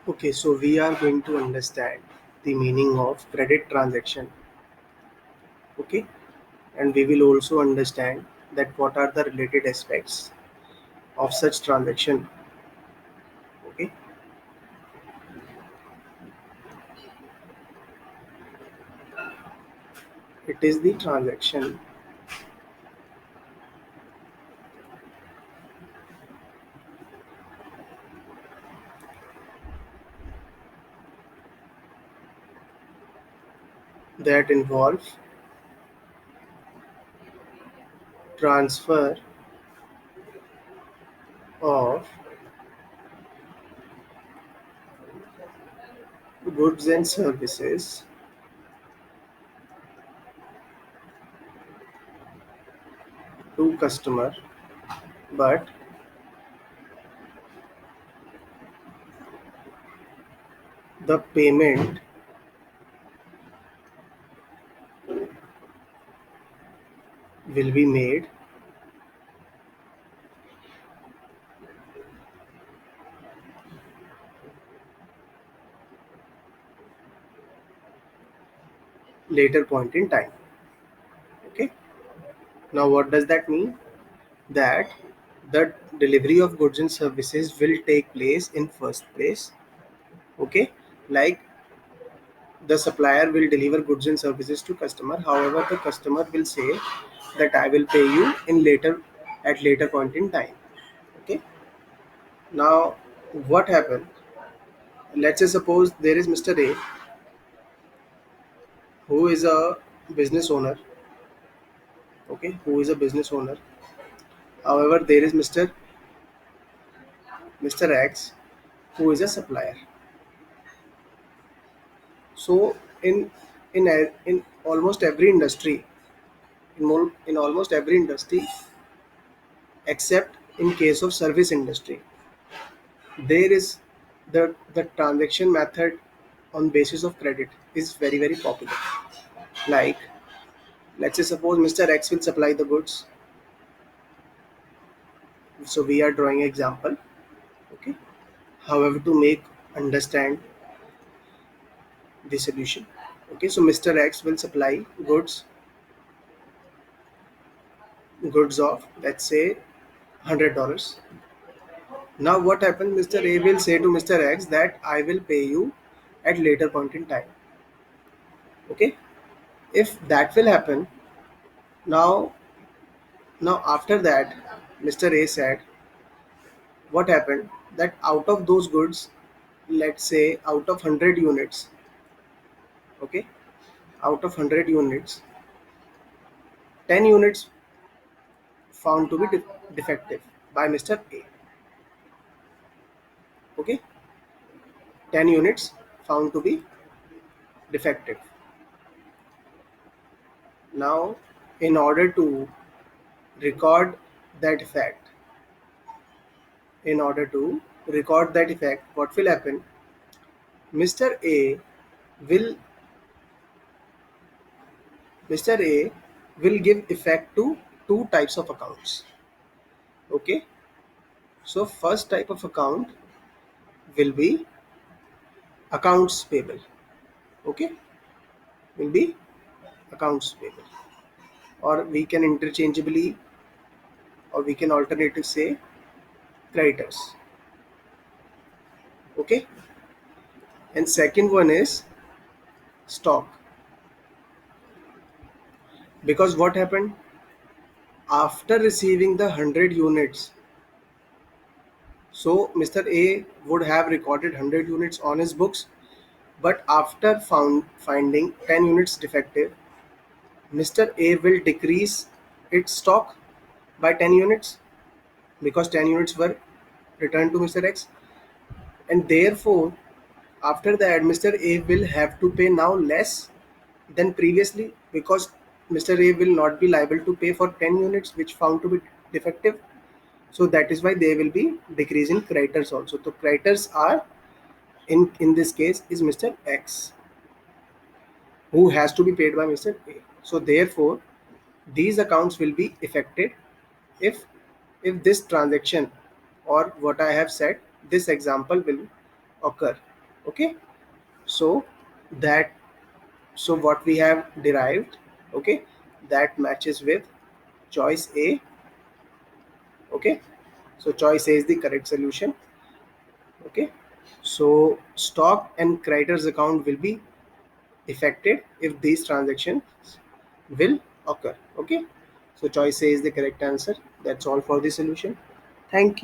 Okay, so we are going to understand the meaning of credit transaction. Okay, and we will also understand that what are the related aspects of such transaction. Okay, it is the transaction that involves transfer of goods and services to customer, but the payment will be made later point in time. Okay, now what does that mean? That the delivery of goods and services will take place in first place. Okay, like the supplier will deliver goods and services to customer, however the customer will say that I will pay you in later at later point in time. Okay, now what happened, let's say suppose there is Mr. A who is a business owner. Okay, who is a business owner, however there is Mr. X who is a supplier. So in almost every industry, in almost every industry except in case of service industry, there is the transaction method on basis of credit is very popular. Like, let's say suppose Mr. X will supply the goods. So we are drawing example. Okay, however to make understand the solution. Okay, so Mr. X will supply goods of, let's say, $100. Now what happened, Mr. A will say to Mr. X that I will pay you at later point in time. Okay, if that will happen, now after that Mr. A said what happened, that out of those goods, let's say out of 100 units. Okay, out of 100 units, 10 units found to be defective by Mr. A. Okay, 10 units found to be defective. Now in order to record that effect, what will happen, Mr. A will Mr. A will give effect to two types of accounts. Okay, so first type of account will be accounts payable. Okay, will be accounts payable, or we can interchangeably, or we can alternative say creditors. Okay, and second one is stock. Because what happened, after receiving the 100 units, so Mr. A would have recorded 100 units on his books, but after finding 10 units defective, Mr. A will decrease its stock by 10 units because 10 units were returned to Mr. X, and therefore after that Mr. A will have to pay now less than previously, because Mr. A will not be liable to pay for 10 units which found to be defective. So that is why there will be decrease in creditors also. So creditors are, in this case, is Mr. X, who has to be paid by Mr. A. So therefore these accounts will be affected if this transaction, or what I have said, this example will occur. Okay, so that, so what we have derived, okay, that matches with choice A. Okay, so choice A is the correct solution. Okay, so stock and creditors account will be affected if these transactions will occur. Okay, so choice A is the correct answer. That's all for the solution. Thank you.